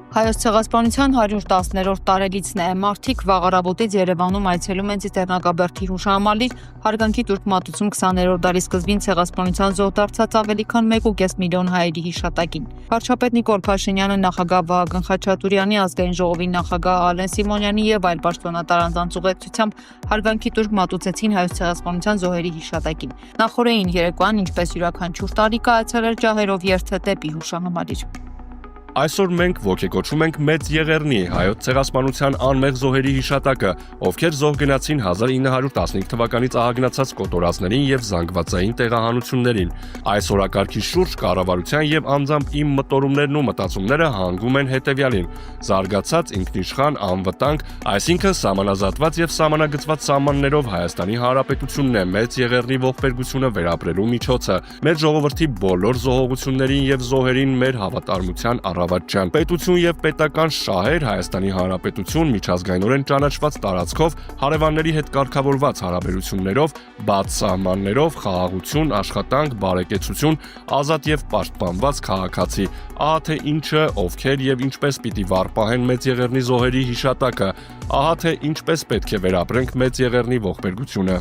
Հայոց ցեղասպանության 110-րդ տարելիցն է։ Մարդիկ վաղ առավոտից Երևանում այցելում են Ծիծեռնակաբերդի հուշահամալիր, հարգանքի տուրք մատուցում 20-րդ դարի սկզբին ցեղասպանության զոհ դարձած ավելի քան 1.5 միլիոն հայերի հիշատակին։ Վարչապետ Նիկոլ Փաշինյանը, նախագահ Վահագն Խաչատուրյանի, ազգային ժողովի նախագահ Ալեն Սիմոնյանի եւ այլ պաշտոնատար անձանց ուղեկցությամբ հարգանքի տուրք մատուցեցին հայոց ցեղասպանության զոհերի հիշատակին։ Նախորդին երեկոյան, ինչպես յուրաքանչյուր տարի, կայացել ջահերով երթը դեպի հուշահամալիր։ Այսօր մենք ոգեկոչում ենք Մեծ Եղեռնի հայոց ցեղասպանության անմեղ զոհերի հիշատակը, ովքեր զոհ գնացին 1915 թվականից ահագնացած կոտորածներին եւ զանգվածային տեղահանություններին։ Այս օրակարգի շուրջ կառավարության եւ անձամբ իմ մտորումներն ու մտածումները հանգում են հետեւյալին. զարգացած ինքնիշխան անվտանգ, այսինքն սահմանազատված եւ սահմանագծված սահմաններով Հայաստանի Հանրապետությունն է Մեծ Եղեռնի ողբերգությունը վերապրելու միջոցը։ Մեր ժողովրդի բոլոր զոհողություններին եւ զոհերին մեր հավատարմության առավատչյան պետություն եւ պետական շահեր Հայաստանի Հանրապետություն միջազգայինորեն ճանաչված տարածքով հարևանների հետ կարգավորված հարաբերություններով, բաց սահմաններով, խաղաղություն, աշխատանք, բարեկեցություն, ազատ եւ պաշտպանված քաղաքացի։ Ահա թե ինչը, ովքեր եւ ինչպես պիտի վառպահեն Մեծ Եղեռնի զոհերի հիշատակը, ահա թե ինչպես պետք է վերապրենք Մեծ Եղեռնի ողբերգությունը։